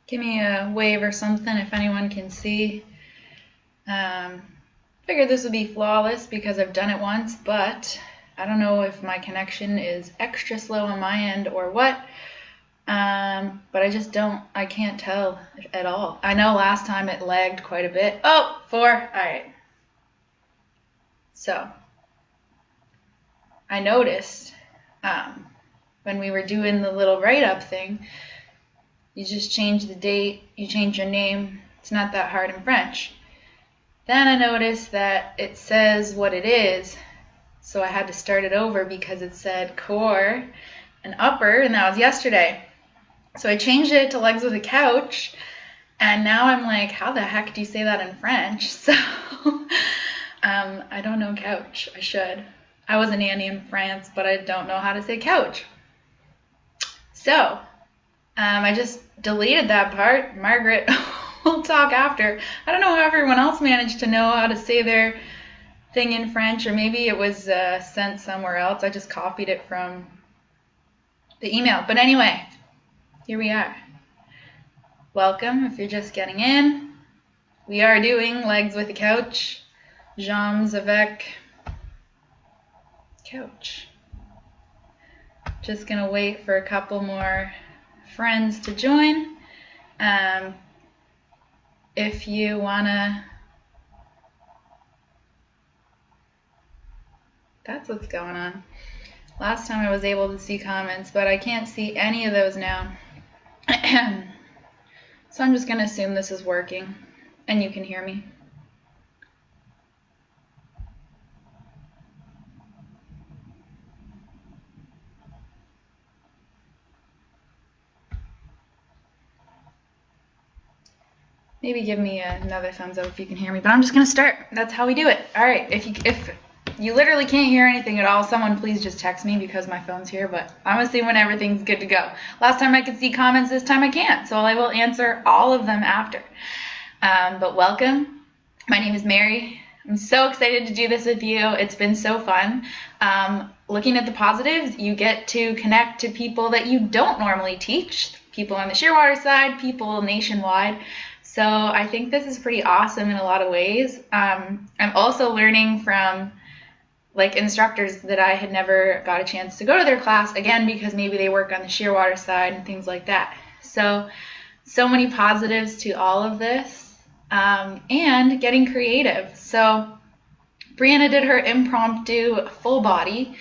Give me a wave or something if anyone can see. Figured this would be flawless because I've done it once, but I don't know if my connection is extra slow on my end or what. But I can't tell at all. I know last time it lagged quite a bit. Oh, 4. All right. So I noticed when we were doing the little write-up thing, you just change the date, you change your name. It's not that hard in French. Then I noticed that it says what it is, so I had to start it over because it said core and upper, and that was yesterday. So I changed it to legs with a couch, and now I'm like, how the heck do you say that in French? So I don't know couch. I should. I was a nanny in France, but I don't know how to say couch. So I just deleted that part. Margaret will talk after. I don't know how everyone else managed to know how to say their thing in French, or maybe it was sent somewhere else. I just copied it from the email. But anyway, here we are. Welcome if you're just getting in. We are doing legs with a couch. Jambes avec couch. Just going to wait for a couple more friends to join. If you wanna, that's what's going on. Last time I was able to see comments, but I can't see any of those now. So I'm just gonna assume this is working and you can hear me. Maybe give me another thumbs up if you can hear me, but I'm just going to start. That's how we do it. All right, if you literally can't hear anything at all, someone please just text me because my phone's here, but I'm assuming everything's good to go. Last time I could see comments, this time I can't, so I will answer all of them after. But welcome. My name is Mary. I'm so excited to do this with you. It's been so fun. Looking at the positives, you get to connect to people that you don't normally teach, people on the Shearwater side, people nationwide. So I think this is pretty awesome in a lot of ways. I'm also learning from instructors that I had never got a chance to go to their class, again, because maybe they work on the Shearwater side and things like that. So many positives to all of this, and getting creative. So Brianna did her impromptu full body,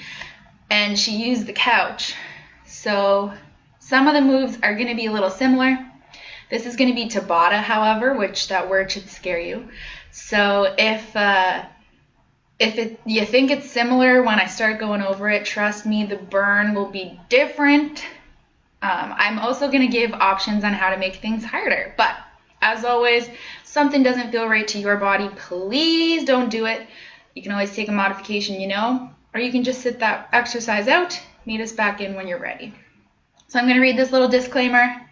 and she used the couch. So some of the moves are going to be a little similar. This is going to be Tabata, however, which that word should scare you. So if you think it's similar when I start going over it, trust me, the burn will be different. I'm also going to give options on how to make things harder. But as always, something doesn't feel right to your body, please don't do it. You can always take a modification, or you can just sit that exercise out, meet us back in when you're ready. So I'm going to read this little disclaimer.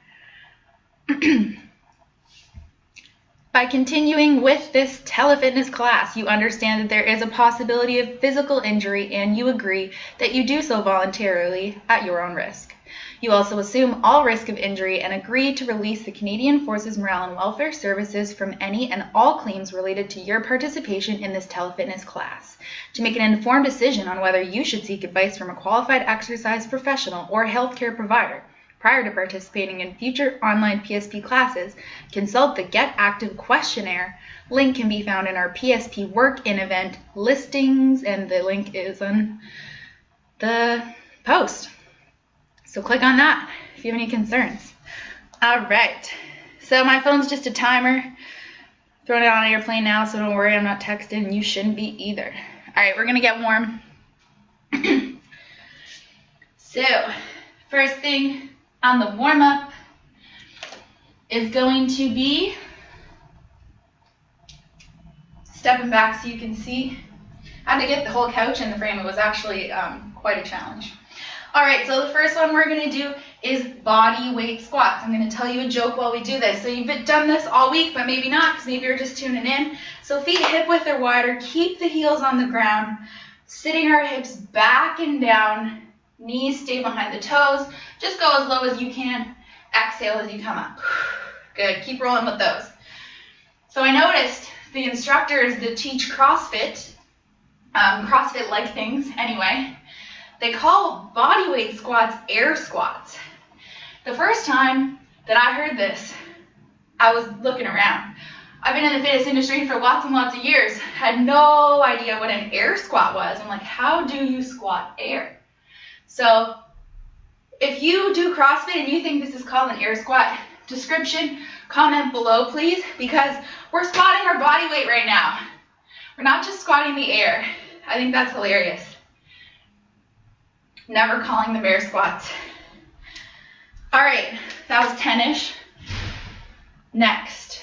By continuing with this telefitness class, you understand that there is a possibility of physical injury, and you agree that you do so voluntarily at your own risk. You also assume all risk of injury and agree to release the Canadian Forces Morale and Welfare Services from any and all claims related to your participation in this telefitness class. To make an informed decision on whether you should seek advice from a qualified exercise professional or healthcare provider prior to participating in future online PSP classes, consult the Get Active Questionnaire. Link can be found in our PSP Work-In event listings, and the link is on the post. So click on that if you have any concerns. All right. So my phone's just a timer. Throwing it on airplane now, so don't worry, I'm not texting. You shouldn't be either. All right, we're going to get warm. So, first thing on the warm-up is going to be stepping back so you can see. I had to get the whole couch in the frame. It was actually quite a challenge. All right, so the first one we're going to do is body weight squats. I'm going to tell you a joke while we do this. So you've done this all week, but maybe not, because maybe you're just tuning in. So feet hip width or wider, keep the heels on the ground, sitting our hips back and down, knees stay behind the toes. Just go as low as you can. Exhale as you come up. Good. Keep rolling with those. So I noticed the instructors that teach CrossFit, CrossFit-like things anyway, they call bodyweight squats air squats. The first time that I heard this, I was looking around. I've been in the fitness industry for lots and lots of years, had no idea what an air squat was. I'm like, how do you squat air? So if you do CrossFit and you think this is called an air squat, description, comment below, please, because we're squatting our body weight right now. We're not just squatting the air. I think that's hilarious. Never calling them air squats. All right, that was 10-ish. Next,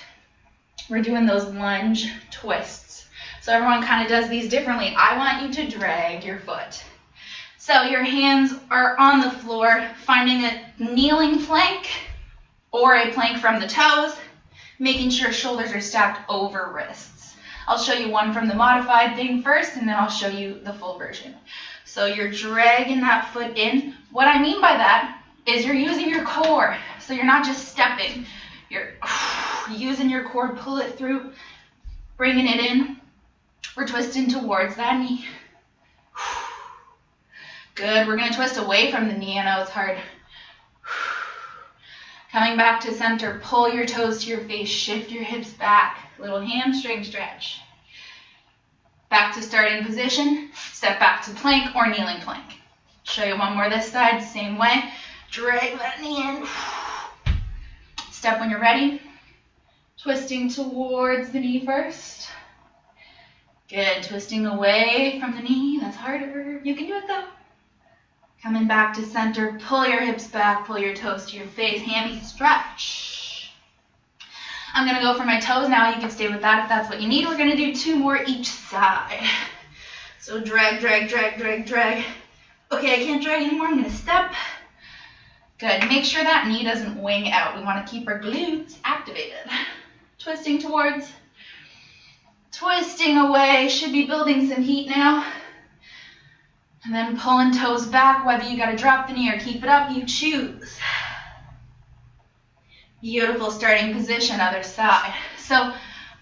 we're doing those lunge twists. So everyone kind of does these differently. I want you to drag your foot. So your hands are on the floor, finding a kneeling plank or a plank from the toes, making sure shoulders are stacked over wrists. I'll show you one from the modified thing first, and then I'll show you the full version. So you're dragging that foot in. What I mean by that is you're using your core. So you're not just stepping. You're using your core, pull it through, bringing it in. We're twisting towards that knee. Good. We're going to twist away from the knee. I know it's hard. Coming back to center, pull your toes to your face, shift your hips back, little hamstring stretch. Back to starting position, step back to plank or kneeling plank. Show you one more this side, same way. Drag that knee in. Step when you're ready. Twisting towards the knee first. Good, twisting away from the knee, that's harder. You can do it though. Coming back to center, pull your hips back, pull your toes to your face, hammy stretch. I'm gonna go for my toes now. You can stay with that if that's what you need. We're gonna do 2 more each side. So drag, drag, drag, drag, drag. Okay, I can't drag anymore, I'm gonna step. Good, make sure that knee doesn't wing out. We wanna keep our glutes activated. Twisting towards, twisting away. Should be building some heat now. And then pulling toes back, whether you gotta drop the knee or keep it up, you choose. Beautiful starting position, other side. So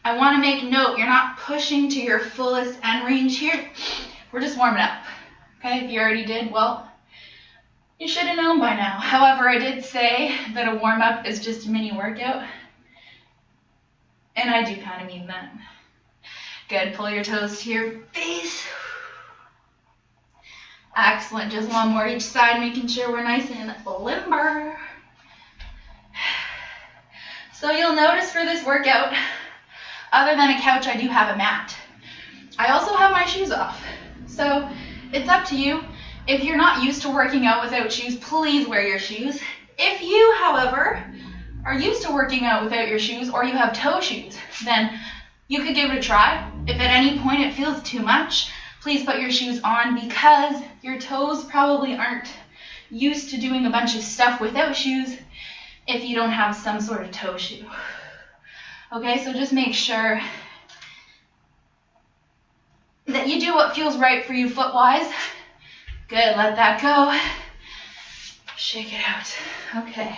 I wanna make note, you're not pushing to your fullest end range here. We're just warming up, okay? If you already did, well, you should have known by now. However, I did say that a warm up is just a mini workout. And I do kind of mean that. Good, pull your toes to your face. Excellent, just one more each side, making sure we're nice and limber. So you'll notice for this workout, other than a couch, I do have a mat. I also have my shoes off. So it's up to you. If you're not used to working out without shoes, please wear your shoes. If you, however, are used to working out without your shoes or you have toe shoes, then you could give it a try. If at any point it feels too much, please put your shoes on because your toes probably aren't used to doing a bunch of stuff without shoes if you don't have some sort of toe shoe. Okay, so just make sure that you do what feels right for you foot-wise. Good, let that go. Shake it out. Okay.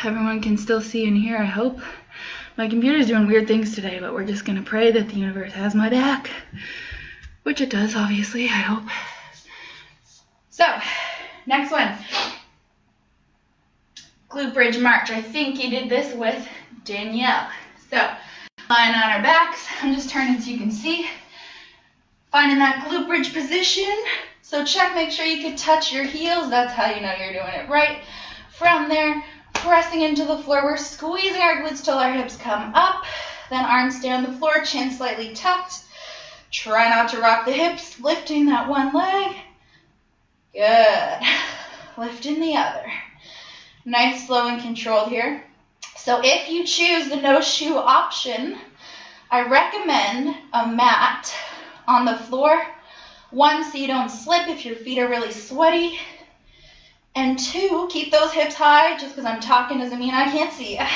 Everyone can still see and hear, I hope. My computer's doing weird things today, but we're just gonna pray that the universe has my back. Which it does, obviously, I hope. So, next one. Glute bridge march. I think you did this with Danielle. So, lying on our backs. I'm just turning so you can see. Finding that glute bridge position. So check, make sure you can touch your heels. That's how you know you're doing it right. From there, pressing into the floor. We're squeezing our glutes till our hips come up. Then arms stay on the floor, chin slightly tucked. Try not to rock the hips, lifting that one leg. Good. Lifting the other. Nice, slow, and controlled here. So if you choose the no shoe option, I recommend a mat on the floor. 1, so you don't slip if your feet are really sweaty. And 2, keep those hips high. Just because I'm talking doesn't mean I can't see you.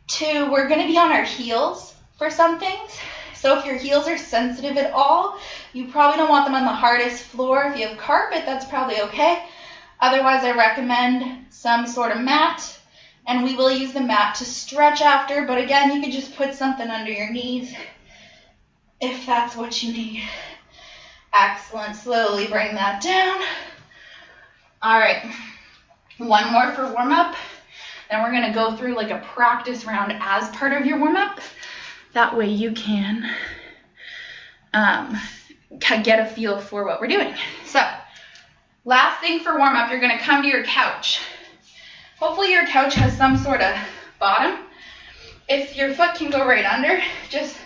2, we're going to be on our heels for some things. So if your heels are sensitive at all, you probably don't want them on the hardest floor. If you have carpet, that's probably okay. Otherwise, I recommend some sort of mat, and we will use the mat to stretch after, but again, you could just put something under your knees if that's what you need. Excellent. Slowly bring that down. All right. One more for warm-up. Then we're going to go through like a practice round as part of your warm-up. That way you can get a feel for what we're doing. So, last thing for warm-up, you're going to come to your couch. Hopefully your couch has some sort of bottom. If your foot can go right under, just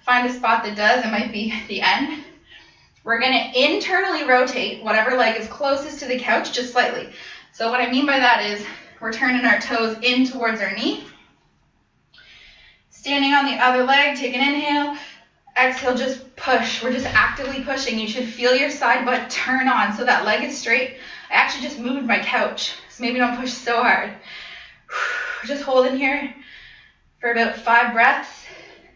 find a spot that does. It might be the end. We're going to internally rotate whatever leg is closest to the couch just slightly. So what I mean by that is we're turning our toes in towards our knee. Standing on the other leg, take an inhale. Exhale, just push. We're just actively pushing. You should feel your side butt turn on so that leg is straight. I actually just moved my couch, so maybe don't push so hard. Just holding here for about 5 breaths,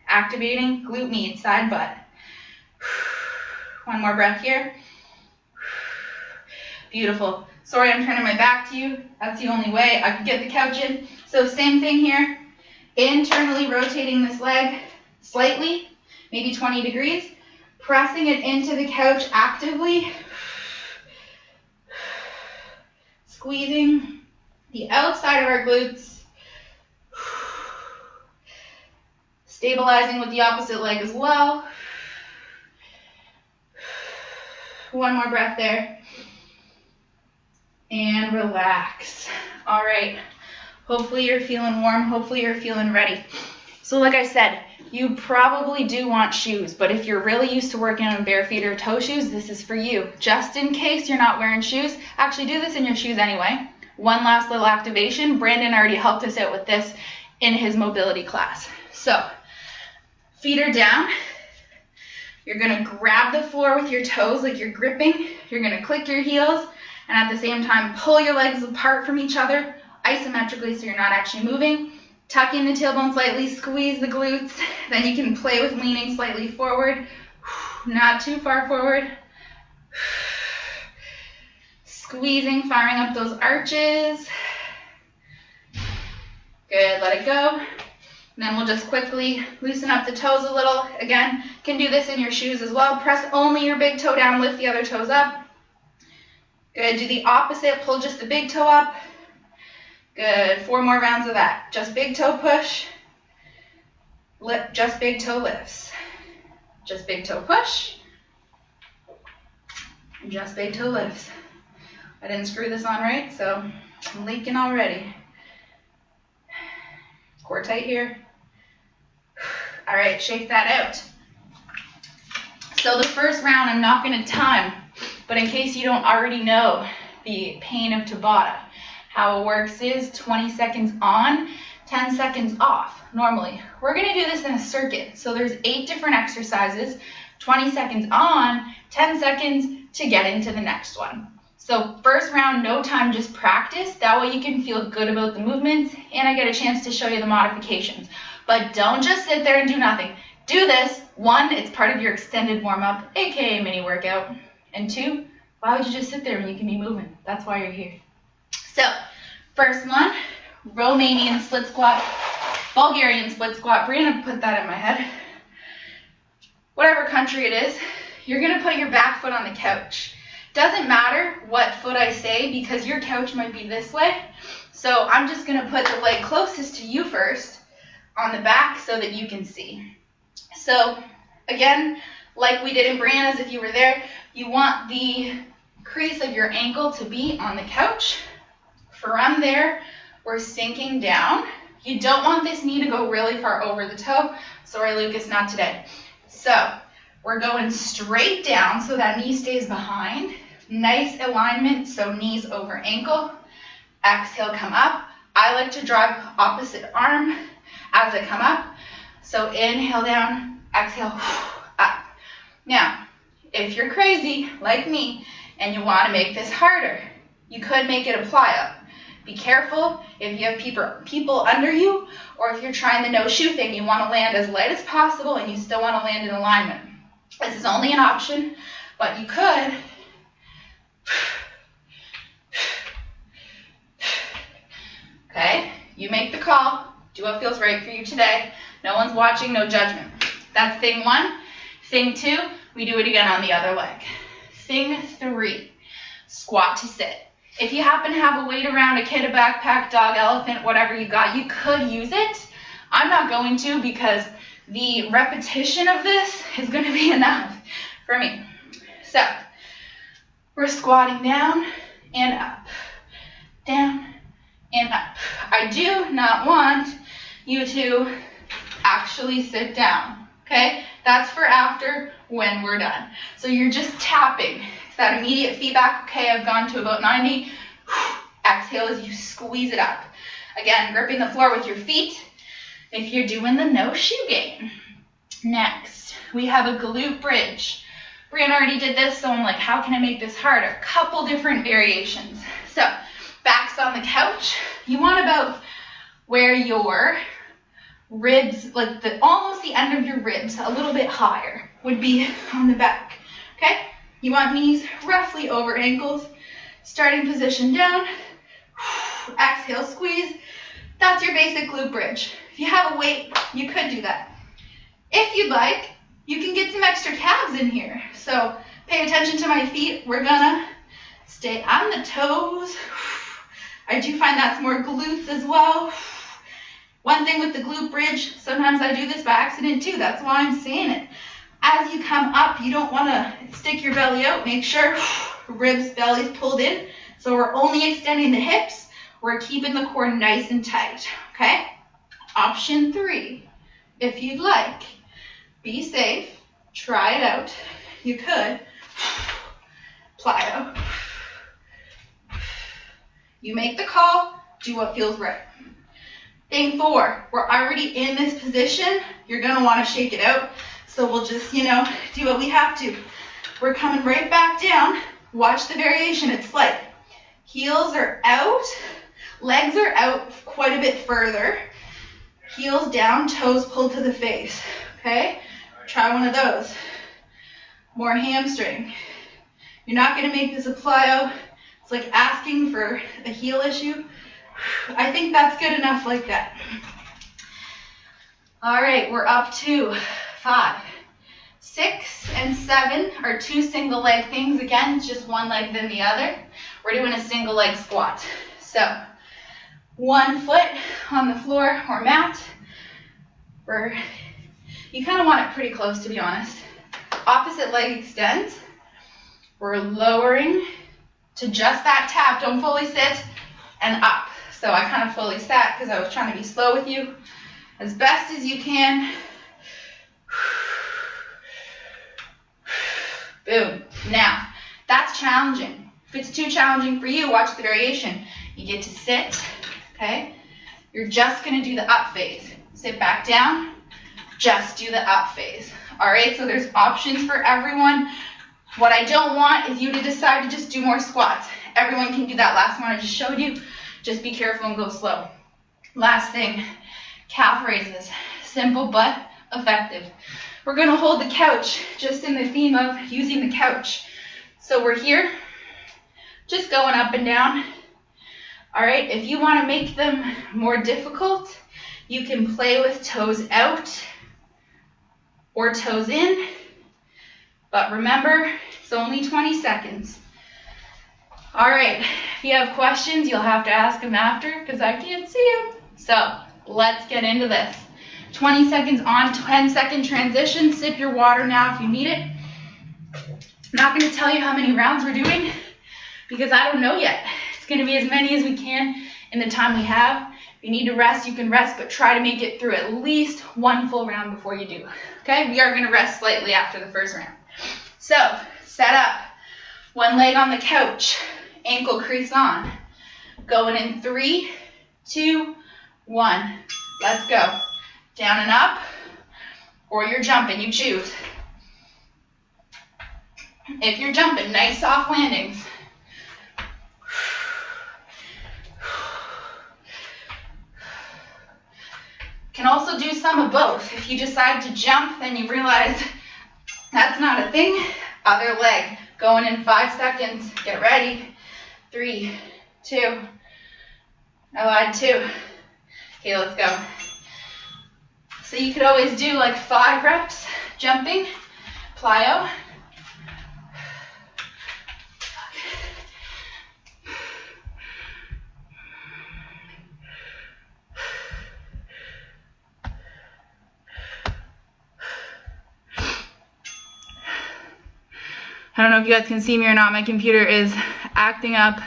activating glute med, side butt. One more breath here. Beautiful. Sorry, I'm turning my back to you. That's the only way I could get the couch in. So same thing here. Internally rotating this leg slightly, maybe 20 degrees. Pressing it into the couch actively. Squeezing the outside of our glutes. Stabilizing with the opposite leg as well. One more breath there. And relax. All right. Hopefully you're feeling warm. Hopefully you're feeling ready. So like I said, you probably do want shoes, but if you're really used to working on bare feet or toe shoes, this is for you. Just in case you're not wearing shoes, actually do this in your shoes anyway. One last little activation. Brandon already helped us out with this in his mobility class. So, feet are down. You're going to grab the floor with your toes like you're gripping. You're going to click your heels and at the same time pull your legs apart from each other isometrically so you're not actually moving. Tuck in the tailbone slightly, squeeze the glutes. Then you can play with leaning slightly forward, not too far forward. Squeezing, firing up those arches. Good, let it go. And then we'll just quickly loosen up the toes a little. Again, can do this in your shoes as well. Press only your big toe down, lift the other toes up. Good, do the opposite, pull just the big toe up. Good, 4 more rounds of that. Just big toe push, just big toe lifts. Just big toe push, just big toe lifts. I didn't screw this on right, so I'm leaking already. Core tight here. All right, shake that out. So the first round I'm not going to time, but in case you don't already know the pain of Tabata, how it works is 20 seconds on, 10 seconds off, normally. We're going to do this in a circuit. So there's 8 different exercises, 20 seconds on, 10 seconds to get into the next one. So first round, no time, just practice. That way you can feel good about the movements and I get a chance to show you the modifications. But don't just sit there and do nothing. Do this. 1, it's part of your extended warm-up, aka mini workout. And 2, why would you just sit there when you can be moving? That's why you're here. So, first one, Romanian split squat, Bulgarian split squat. Brianna put that in my head. Whatever country it is, you're going to put your back foot on the couch. Doesn't matter what foot I say because your couch might be this way. So I'm just going to put the leg closest to you first on the back so that you can see. So, again, like we did in Brianna's, if you were there, you want the crease of your ankle to be on the couch. From there, we're sinking down. You don't want this knee to go really far over the toe. Sorry, Lucas, not today. So we're going straight down so that knee stays behind. Nice alignment, so knees over ankle. Exhale, come up. I like to drive opposite arm as I come up. So inhale down, exhale, up. Now, if you're crazy like me and you want to make this harder, you could make it a ply-up. Be careful if you have people under you, or if you're trying the no shoe thing, you want to land as light as possible and you still want to land in alignment. This is only an option, but you could You make the call. Do what feels right for you today. No one's watching, no judgment. That's thing 1. Thing 2, we do it again on the other leg. Thing 3, squat to sit. If you happen to have a weight around, a kid, a backpack, dog, elephant, whatever you got, you could use it. I'm not going to because the repetition of this is going to be enough for me. So, we're squatting down and up, down and up. I do not want you to actually sit down, okay? That's for after when we're done. So you're just tapping. It's that immediate feedback. Okay, I've gone to about 90. Exhale as you squeeze it up. Again, gripping the floor with your feet if you're doing the no shoe game. Next, we have a glute bridge. Brianna already did this, so I'm like, how can I make this harder? Couple different variations. So, back's on the couch. You want about where your ribs, like almost the end of your ribs, a little bit higher, would be on the back. Okay? You want knees roughly over ankles. Starting position down. Exhale, squeeze. That's your basic glute bridge. If you have a weight, you could do that. If you'd like, you can get some extra calves in here. So pay attention to my feet. We're gonna stay on the toes. I do find that's more glutes as well. One thing with the glute bridge, sometimes I do this by accident too. That's why I'm saying it. As you come up, you don't want to stick your belly out. Make sure ribs, belly's pulled in. So we're only extending the hips. We're keeping the core nice and tight, okay? Option 3, if you'd like, be safe, try it out. You could plyo. You make the call, do what feels right. Thing 4, we're already in this position. You're gonna wanna shake it out. So we'll just, do what we have to. We're coming right back down. Watch the variation, it's slight. Heels are out, legs are out quite a bit further. Heels down, toes pulled to the face, okay? Try one of those. More hamstring. You're not gonna make this a plyo. It's like asking for a heel issue. I think that's good enough like that. All right, we're up to 5. 6 and 7 are 2 single leg things. Again, it's just one leg then the other. We're doing a single leg squat. So, one foot on the floor or mat. You kind of want it pretty close, to be honest. Opposite leg extends. We're lowering to just that tap. Don't fully sit and up. So I kind of fully sat because I was trying to be slow with you. As best as you can. Boom. Now, that's challenging. If it's too challenging for you, watch the variation. You get to sit, okay? You're just going to do the up phase. Sit back down, just do the up phase. All right, so there's options for everyone. What I don't want is you to decide to just do more squats. Everyone can do that last one I just showed you. Just be careful and go slow. Last thing, calf raises. Simple but effective. We're going to hold the couch, just in the theme of using the couch. So we're here, just going up and down. All right, if you want to make them more difficult, you can play with toes out or toes in. But remember, it's only 20 seconds. All right, if you have questions, you'll have to ask them after because I can't see them. So let's get into this. 20 seconds on, 10-second transition. Sip your water now if you need it. I'm not going to tell you how many rounds we're doing because I don't know yet. It's going to be as many as we can in the time we have. If you need to rest, you can rest, but try to make it through at least one full round before you do. Okay, we are going to rest slightly after the first round. So, set up. One leg on the couch, ankle crease on. Going in 3, 2, 1. Let's go. Down and up, or you're jumping, you choose. If you're jumping, nice soft landings. Can also do some of both. If you decide to jump, then you realize that's not a thing. Other leg, going in 5 seconds. Get ready. 3, 2, I lied, 2. Okay, let's go. So you could always do like 5 reps jumping, plyo. I don't know if you guys can see me or not. My computer is acting up.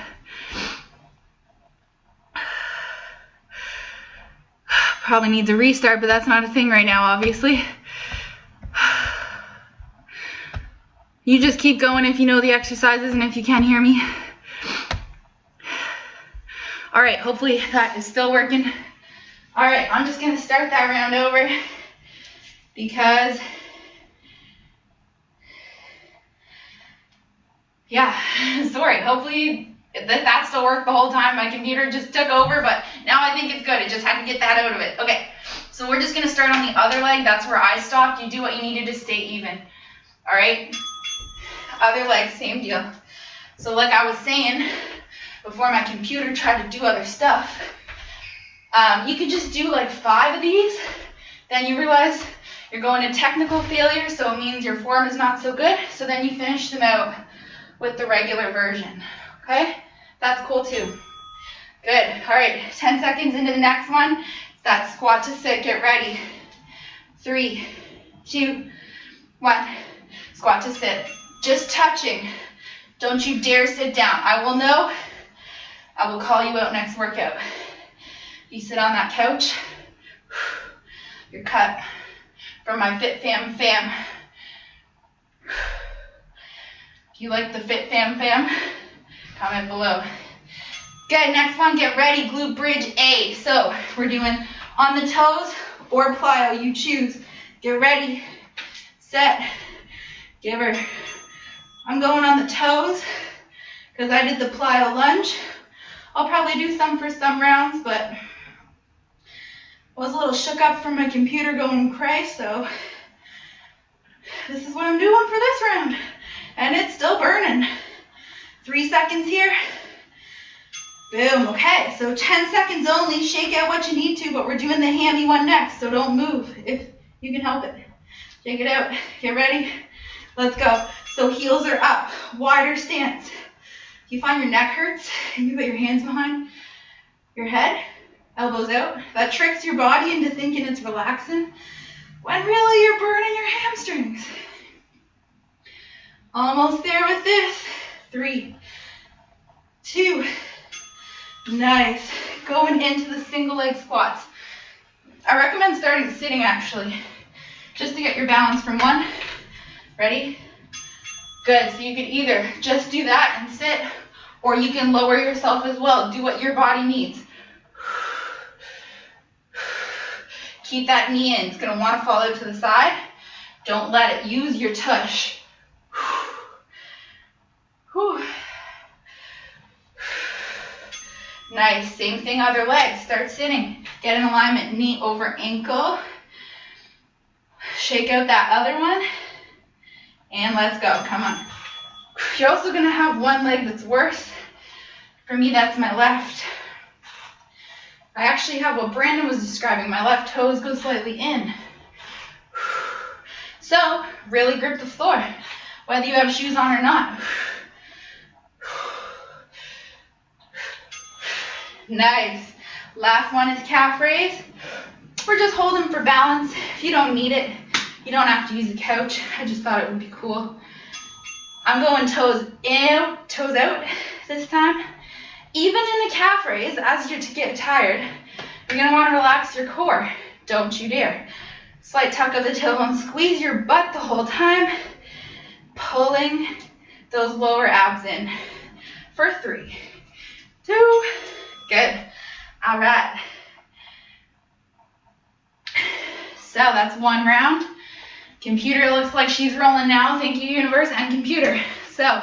Probably needs a restart, but that's not a thing right now, obviously. You just keep going if you know the exercises and if you can't hear me. All right, hopefully that is still working. All right, I'm just going to start that round over because, yeah, sorry. Hopefully that still worked the whole time. My computer just took over, but now I think it's good. It just had to get that out of it. Okay, so we're just going to start on the other leg. That's where I stopped. You do what you needed to stay even. All right, other leg, same deal. So like I was saying before my computer tried to do other stuff, you could just do like 5 of these. Then you realize you're going to technical failure, so it means your form is not so good. So then you finish them out with the regular version. Okay, that's cool too. Good. All right, 10 seconds into the next one. It's that squat to sit. Get ready. 3, 2, 1. Squat to sit. Just touching. Don't you dare sit down. I will know. I will call you out next workout. You sit on that couch, you're cut. From my Fit Fam fam. If you like the Fit Fam fam, comment below. Good, next one, get ready, glute bridge A. So we're doing on the toes or plyo, you choose. Get ready, set, give her. I'm going on the toes because I did the plyo lunge. I'll probably do some for some rounds, but I was a little shook up from my computer going cray, so this is what I'm doing for this round. And it's still burning. 3 seconds here. Boom, okay, so 10 seconds only. Shake out what you need to, but we're doing the hammy one next, so don't move if you can help it. Shake it out, get ready, let's go. So heels are up, wider stance. If you find your neck hurts and you put your hands behind your head, elbows out, that tricks your body into thinking it's relaxing, when really you're burning your hamstrings. Almost there with this. 3, 2, nice. Going into the single leg squats. I recommend starting sitting actually, just to get your balance from 1. Ready? Good, so you could either just do that and sit, or you can lower yourself as well. Do what your body needs. Keep that knee in. It's going to want to fall out to the side. Don't let it. Use your tush. Nice. Same thing, other leg. Start sitting. Get in alignment. Knee over ankle. Shake out that other one. And let's go. Come on. You're also going to have one leg that's worse. For me, that's my left. I actually have what Brandon was describing. My left toes go slightly in. So, really grip the floor, whether you have shoes on or not. Nice. Last one is calf raise. We're just holding for balance. If you don't need it, you don't have to use a couch. I just thought it would be cool. I'm going toes in, toes out this time. Even in the calf raise, as you get tired, you're going to want to relax your core. Don't you dare. Slight tuck of the tailbone. Squeeze your butt the whole time, pulling those lower abs in. For 3, 2, good. All right. So that's one round. Computer looks like she's rolling now. Thank you, universe and computer. So,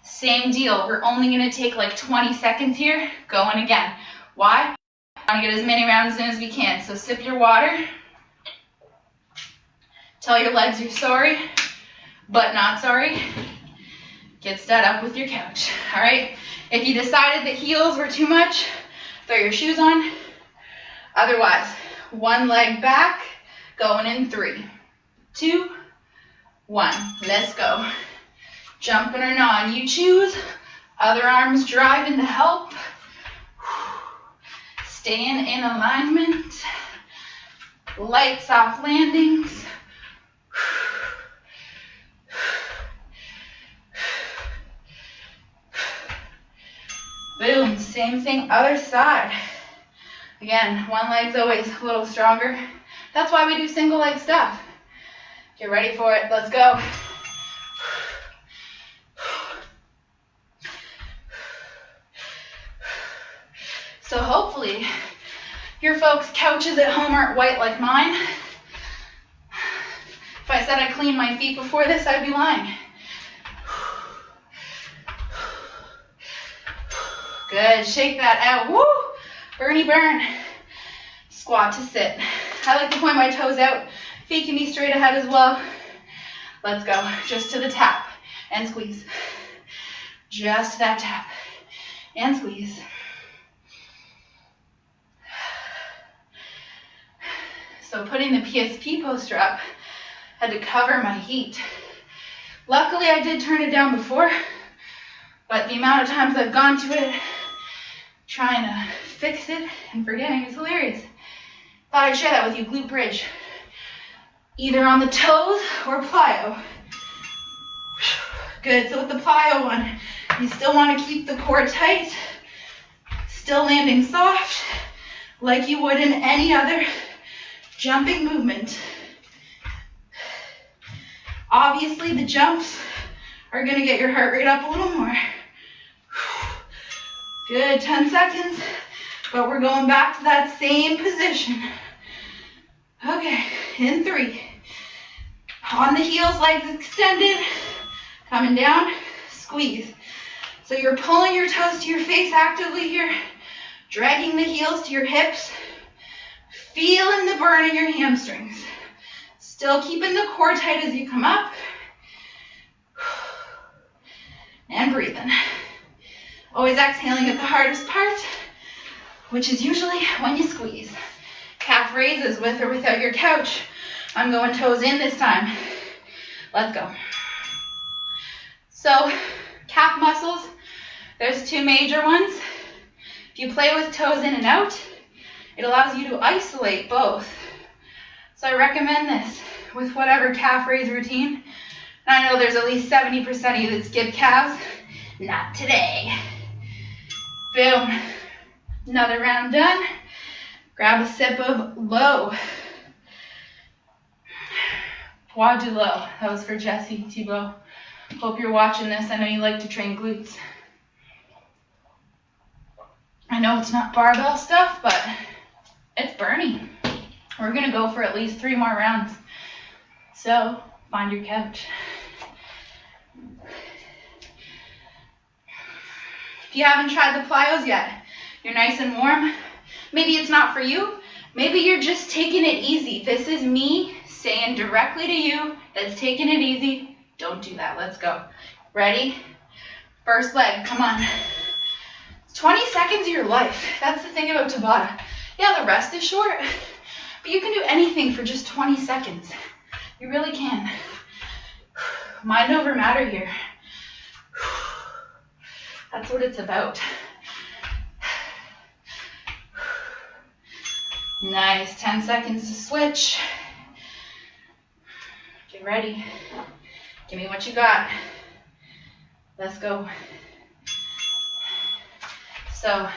same deal. We're only going to take like 20 seconds here. Going again. Why? I want to get as many rounds in as we can. So sip your water. Tell your legs you're sorry, but not sorry. Get set up with your couch. All right? If you decided that heels were too much, throw your shoes on. Otherwise, one leg back, going in 3, 2, 1. Let's go. Jumping or not, you choose. Other arms driving to help. Staying in alignment. Light, soft landings. Boom, same thing, other side. Again, one leg's always a little stronger. That's why we do single leg stuff. Get ready for it, let's go. So hopefully, your folks' couches at home aren't white like mine. If I said I cleaned my feet before this, I'd be lying. Good, shake that out. Woo! Burny burn. Squat to sit. I like to point my toes out. Feet can be straight ahead as well. Let's go. Just to the tap and squeeze. Just that tap and squeeze. So putting the PSP poster up, had to cover my heat. Luckily I did turn it down before, but the amount of times I've gone to it, trying to fix it and forgetting is hilarious. Thought I'd share that with you, glute bridge. Either on the toes or plyo. Good, so with the plyo one, you still want to keep the core tight, still landing soft, like you would in any other jumping movement. Obviously, the jumps are going to get your heart rate up a little more. Good, 10 seconds, but we're going back to that same position. Okay, in 3. On the heels, legs extended, coming down, squeeze. So you're pulling your toes to your face actively here, dragging the heels to your hips, feeling the burn in your hamstrings. Still keeping the core tight as you come up. And breathing. Always exhaling at the hardest part, which is usually when you squeeze. Calf raises with or without your couch. I'm going toes in this time. Let's go. So, calf muscles, there's 2 major ones. If you play with toes in and out, it allows you to isolate both. So I recommend this with whatever calf raise routine. And I know there's at least 70% of you that skip calves. Not today. Boom. Another round done. Grab a sip of low. Poids du low. That was for Jesse Thibault. Hope you're watching this. I know you like to train glutes. I know it's not barbell stuff, but it's burning. We're going to go for at least 3 more rounds. So, find your couch. If you haven't tried the plyos yet, you're nice and warm. Maybe it's not for you. Maybe you're just taking it easy. This is me saying directly to you that's taking it easy. Don't do that. Let's go. Ready? First leg. Come on. 20 seconds of your life. That's the thing about Tabata. Yeah, the rest is short, but you can do anything for just 20 seconds. You really can. Mind over matter here. That's what it's about. Nice. 10 seconds to switch. Get ready. Give me what you got. Let's go. So,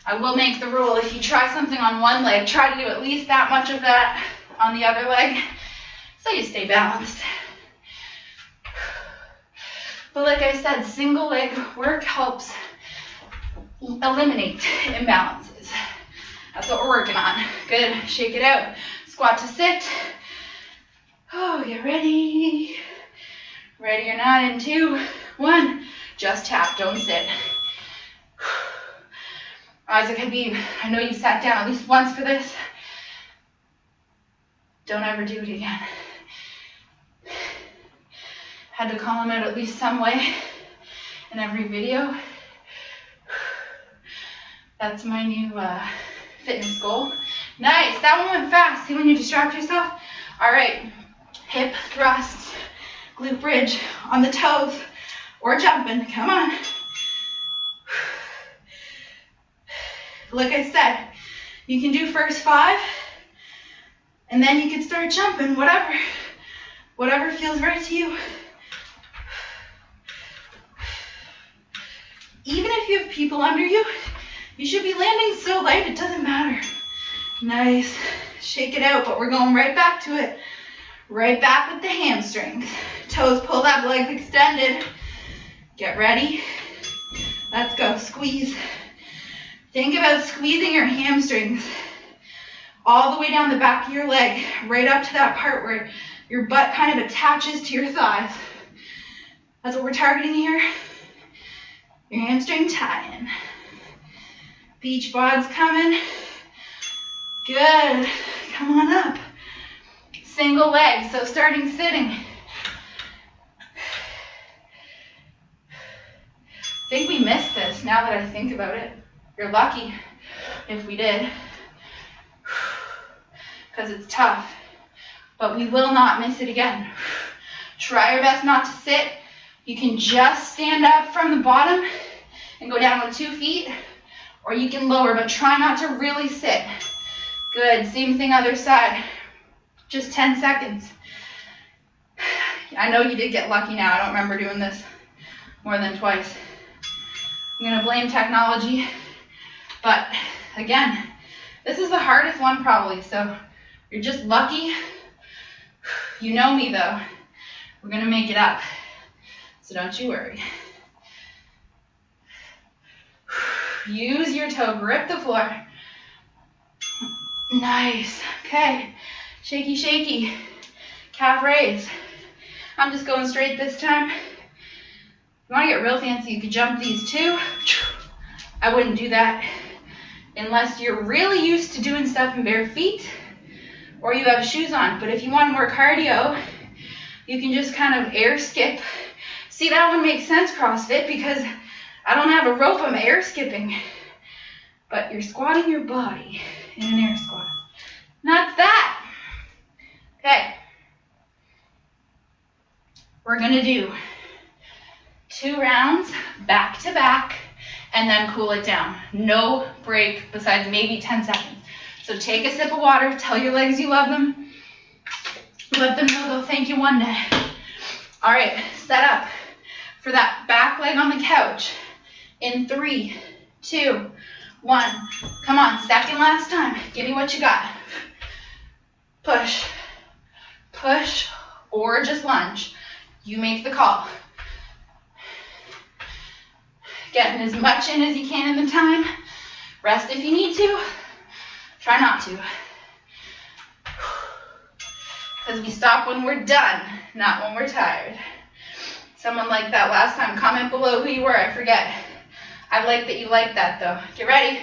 I will make the rule, if you try something on one leg, try to do at least that much of that on the other leg, so you stay balanced. But like I said, single leg work helps eliminate imbalances. That's what we're working on. Good, shake it out. Squat to sit. Oh, get ready. Ready or not in 2, 1. Just tap, don't sit. Isaac Habib, I know you sat down at least once for this. Don't ever do it again. Had to call him out at least some way in every video. That's my new fitness goal. Nice, that one went fast. See when you distract yourself? All right, hip thrusts, glute bridge on the toes or jumping, come on. Like I said, you can do first 5 and then you can start jumping, whatever feels right to you. Even if you have people under you, you should be landing so light it doesn't matter. Nice, shake it out, but we're going right back to it. Right back with the hamstrings. Toes pulled up, legs extended. Get ready. Let's go, squeeze. Think about squeezing your hamstrings all the way down the back of your leg, right up to that part where your butt kind of attaches to your thighs. That's what we're targeting here. Your hamstring tie-in. Beach bod's coming. Good. Come on up. Single leg, so starting sitting. I think we missed this now that I think about it. You're lucky if we did, because it's tough, but we will not miss it again. Try your best not to sit. You can just stand up from the bottom and go down with 2 feet, or you can lower, but try not to really sit. Good, same thing other side. Just 10 seconds. I know you did get lucky now. I don't remember doing this more than twice. I'm gonna blame technology, but again, this is the hardest one probably, so you're just lucky. You know me though. We're gonna make it up, so don't you worry. Use your toe, grip the floor. Nice, okay. Shaky, shaky, calf raise. I'm just going straight this time. If you wanna get real fancy, you could jump these too. I wouldn't do that unless you're really used to doing stuff in bare feet or you have shoes on. But if you want more cardio, you can just kind of air skip. See, that one makes sense, CrossFit, because I don't have a rope, I'm air skipping. But you're squatting your body in an air squat. And that's that. Okay. We're gonna do 2 rounds back to back and then cool it down. No break besides maybe 10 seconds. So take a sip of water, tell your legs you love them. Let them know they'll thank you one day. All right, set up for that back leg on the couch in 3, 2, 1. Come on, second last time. Give me what you got. Push, push, or just lunge. You make the call. Getting as much in as you can in the time. Rest if you need to. Try not to. Because we stop when we're done, not when we're tired. Someone liked that last time. Comment below who you were. I forget. I like that you liked that though. Get ready.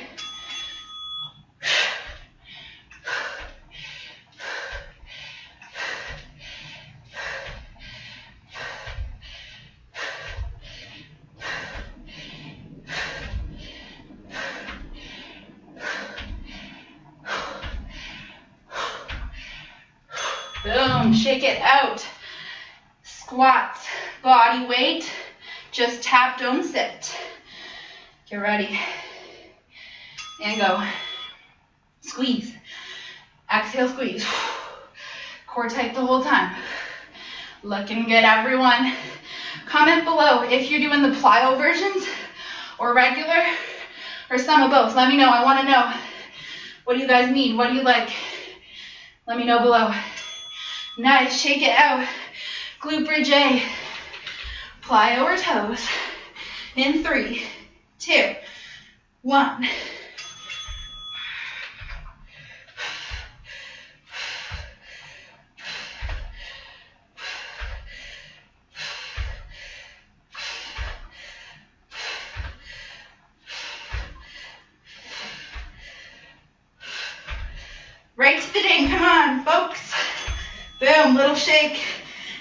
Boom, shake it out. Squats, body weight, just tap, don't sit. Get ready. And go. Squeeze. Exhale, squeeze. Core tight the whole time. Looking good, everyone. Comment below if you're doing the plyo versions or regular or some of both. Let me know. I want to know. What do you guys need? What do you like? Let me know below. Nice, shake it out. Glute bridge A. Plyo or toes. In 3, 2, 1. Right to the ding, come on, folks. Boom, little shake.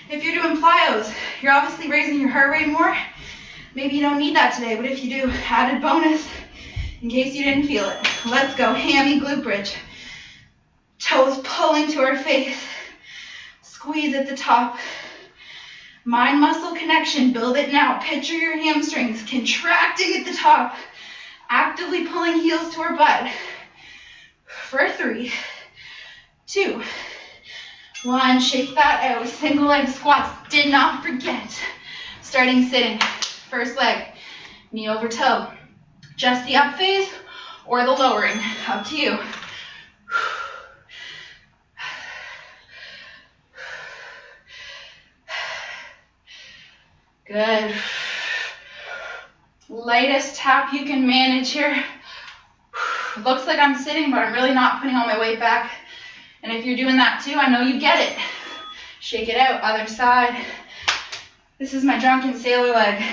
If you're doing plyos, you're obviously raising your heart rate more. Maybe you don't need that today, but if you do, added bonus, in case you didn't feel it. Let's go, hammy glute bridge. Toes pulling to our face. Squeeze at the top. Mind-muscle connection, build it now. Picture your hamstrings contracting at the top. Actively pulling heels to our butt. For 3, 2, 1. Shake that out. Single leg squats. Did not forget. Starting sitting. First leg. Knee over toe. Just the up phase or the lowering. Up to you. Good. Lightest tap you can manage here. Looks like I'm sitting, but I'm really not putting all my weight back. And if you're doing that too, I know you get it. Shake it out, other side. This is my drunken sailor leg,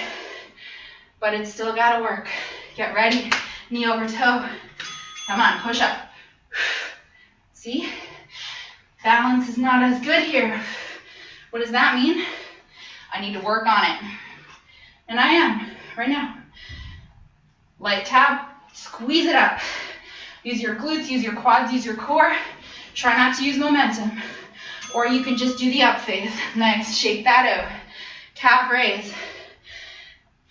but it's still gotta work. Get ready, knee over toe. Come on, push up. See? Balance is not as good here. What does that mean? I need to work on it. And I am, right now. Light tap, squeeze it up. Use your glutes, use your quads, use your core. Try not to use momentum. Or you can just do the up phase. Nice, shake that out. Calf raise.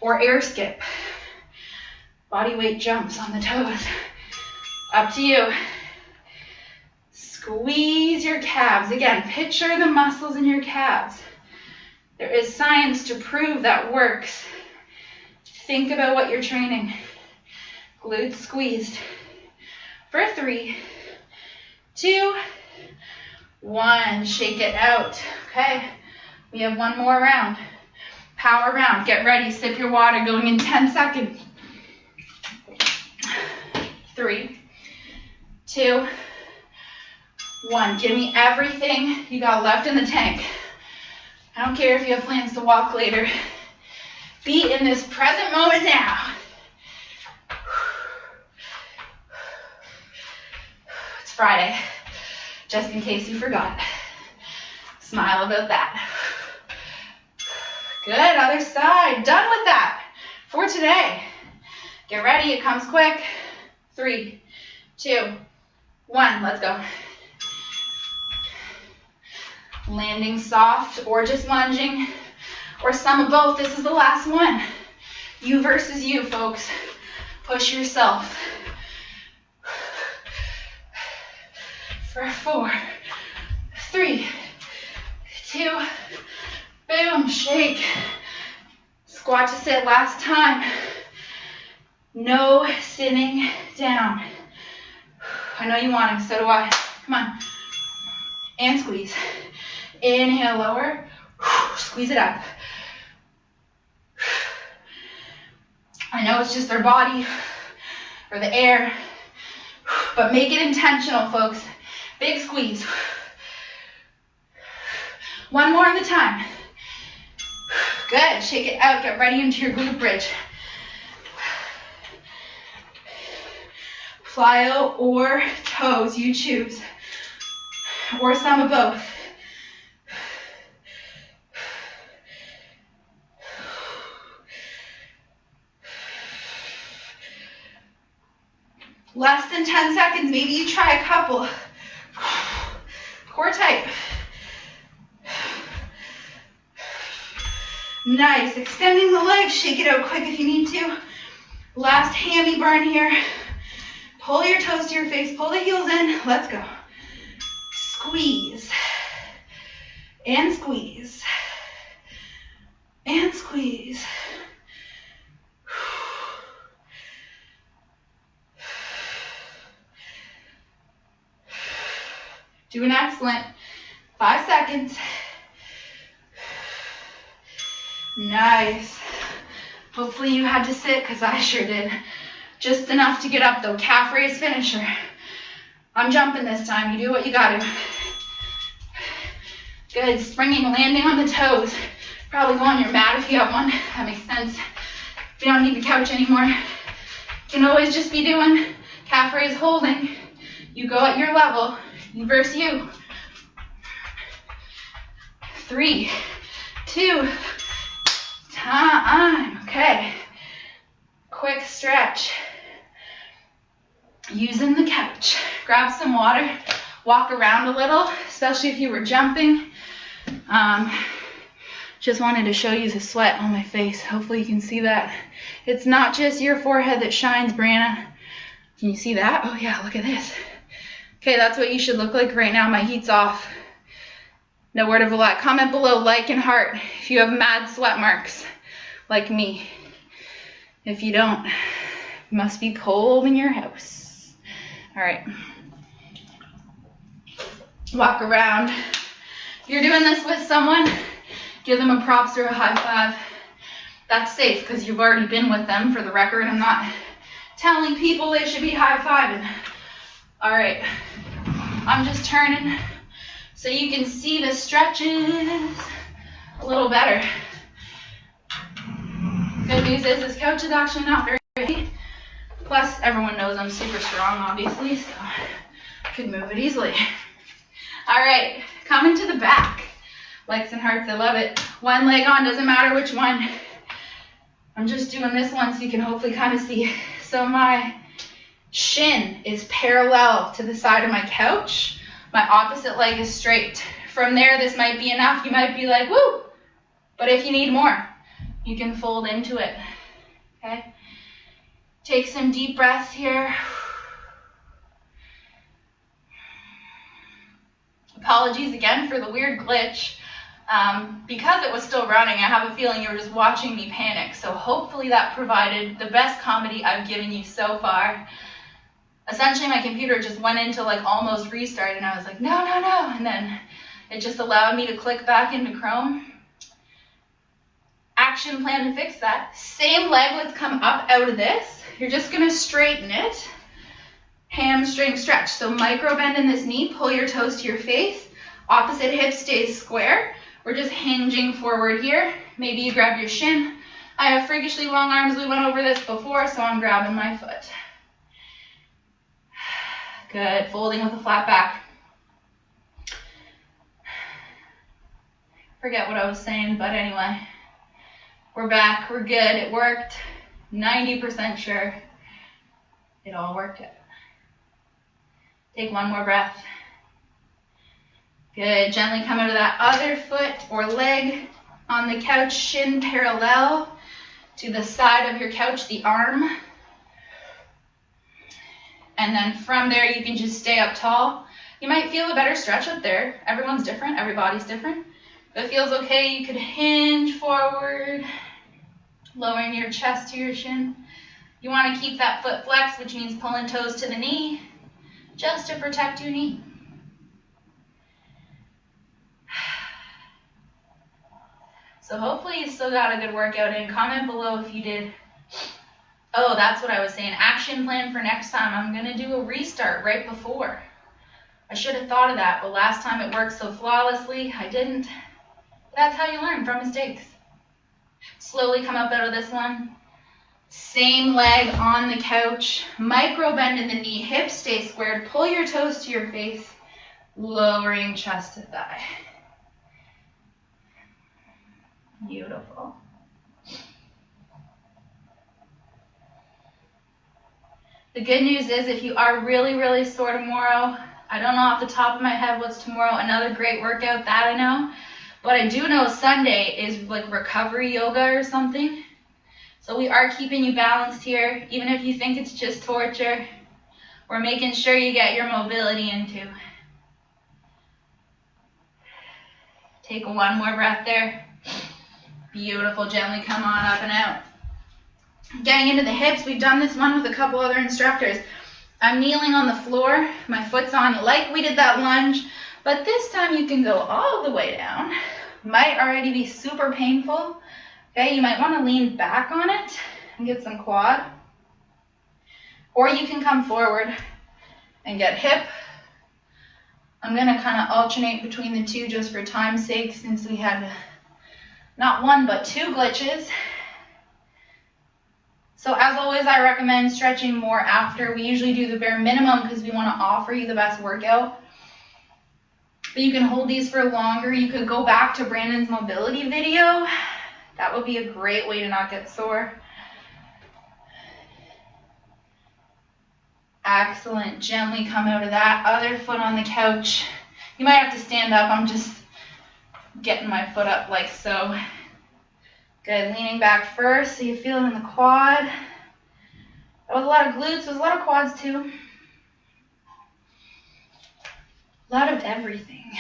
Or air skip. Body weight jumps on the toes. Up to you. Squeeze your calves. Again, picture the muscles in your calves. There is science to prove that works. Think about what you're training. Glutes squeezed. For 3, 2, 1. Shake it out. Okay, we have one more round. Power round. Get ready. Sip your water. Going in 10 seconds. 3, 2, 1. Give me everything you got left in the tank. I don't care if you have plans to walk later. Be in this present moment now. It's Friday, just in case you forgot. Smile about that. Good, other side. Done with that for today. Get ready, it comes quick. 3, 2, 1, let's go. Landing soft or just lunging or some of both. This is the last one. You versus you, folks. Push yourself. For 4, 3, 2, boom, shake. Squat to sit last time. No sitting down. I know you want to, so do I. Come on. And squeeze. Inhale, lower. Squeeze it up. I know it's just their body or the air, but make it intentional, folks. Big squeeze. One more at a time. Good. Shake it out. Get ready into your glute bridge. Plyo or toes, you choose. Or some of both. Less than 10 seconds, maybe you try a couple. Core tight. Nice, extending the legs, shake it out quick if you need to. Last hammy burn here. Pull your toes to your face, pull the heels in, let's go. Squeeze, and squeeze, and squeeze. Doing excellent. 5 seconds. Nice. Hopefully you had to sit, because I sure did. Just enough to get up though. Calf raise finisher. I'm jumping this time. You do what you gotta. Good. Springing, landing on the toes. Probably go on your mat if you have one. That makes sense. If you don't need the couch anymore, you can always just be doing calf raise holding. You go at your level. You versus you. 3, 2, time. Okay. Quick stretch. using the couch. Grab some water, walk around a little, especially if you were jumping. Just wanted to show you the sweat on my face. Hopefully you can see that. It's not just your forehead that shines, Brianna. Can you see that? Oh yeah, look at this. Okay, that's what you should look like right now. My heat's off. No word of a lie. Comment below, like and heart, if you have mad sweat marks like me. If you don't, it must be cold in your house. All right. Walk around. If you're doing this with someone, give them a props or a high five. That's safe because you've already been with them. For the record, I'm not telling people they should be high-fiving. All right, I'm just turning so you can see the stretches a little better. Good news is this couch is actually not very heavy. Plus, everyone knows I'm super strong, obviously, so I could move it easily. All right, coming to the back. Likes and hearts, I love it. One leg on, doesn't matter which one. I'm just doing this one so you can hopefully kind of see. So my shin is parallel to the side of my couch. My opposite leg is straight. From there, this might be enough. You might be like, woo! But if you need more, you can fold into it, okay? Take some deep breaths here. Apologies again for the weird glitch. Because it was still running, I have a feeling you were just watching me panic. So hopefully that provided the best comedy I've given you so far. Essentially, my computer just went into like almost restart, and I was like, no. And then it just allowed me to click back into Chrome. Action plan to fix that. Same leg, let's come up out of this. You're just going to straighten it. Hamstring stretch. So micro bend in this knee, pull your toes to your face. Opposite hip stays square. We're just hinging forward here. Maybe you grab your shin. I have freakishly long arms. We went over this before, so I'm grabbing my foot. Good. Folding with a flat back. Forget what I was saying, but anyway. We're back. We're good. It worked. 90% sure it all worked out. Take one more breath. Good. Gently come out of that other foot or leg on the couch, shin parallel to the side of your couch, the arm. And then from there, you can just stay up tall. You might feel a better stretch up there. Everyone's different. Everybody's different. If it feels okay, you could hinge forward, lowering your chest to your shin. You want to keep that foot flexed, which means pulling toes to the knee, just to protect your knee. So hopefully you still got a good workout in. Comment below if you did. Oh, that's what I was saying. Action plan for next time. I'm going to do a restart right before. I should have thought of that, but last time it worked so flawlessly, I didn't. That's how you learn from mistakes. Slowly come up out of this one. Same leg on the couch. Micro bend in the knee. Hips stay squared. Pull your toes to your face. Lowering chest to thigh. Beautiful. The good news is if you are really, really sore tomorrow, I don't know off the top of my head what's tomorrow, another great workout that I know, but I do know Sunday is like recovery yoga or something. So we are keeping you balanced here, even if you think it's just torture. We're making sure you get your mobility in too. Take one more breath there. Beautiful. Gently come on up and out. Getting into the hips. We've done this one with a couple other instructors. I'm kneeling on the floor. My foot's on like we did that lunge. But this time you can go all the way down. Might already be super painful. Okay, you might want to lean back on it and get some quad. Or you can come forward and get hip. I'm going to kind of alternate between the two just for time's sake since we had not one but two glitches. So as always, I recommend stretching more after. We usually do the bare minimum because we want to offer you the best workout. But you can hold these for longer. You could go back to Brandon's mobility video. That would be a great way to not get sore. Excellent. Gently come out of that. Other foot on the couch. You might have to stand up. I'm just getting my foot up like so. Good. Leaning back first so you feel it in the quad. That was a lot of glutes. There was a lot of quads too. A lot of everything.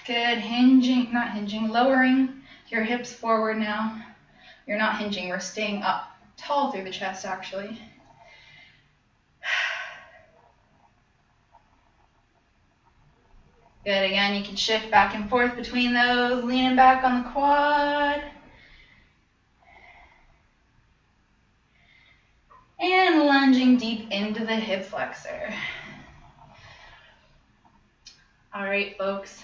Good. Hinging, not hinging, lowering your hips forward now. You're not hinging. We're staying up tall through the chest actually. Good. Again, you can shift back and forth between those, leaning back on the quad. And lunging deep into the hip flexor. All right, folks.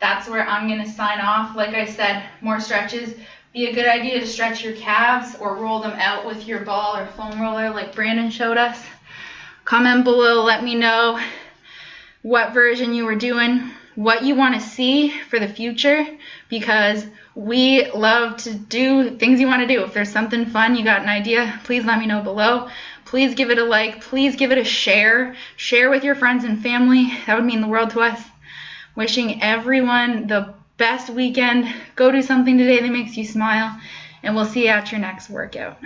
That's where I'm going to sign off. Like I said, more stretches. Be a good idea to stretch your calves or roll them out with your ball or foam roller like Brandon showed us. Comment below. Let me know what version you were doing, what you want to see for the future, because we love to do things you want to do. If there's something fun, you got an idea, please let me know below. Please give it a like. Please give it a share. Share with your friends and family. That would mean the world to us. Wishing everyone the best weekend. Go do something today that makes you smile, and we'll see you at your next workout.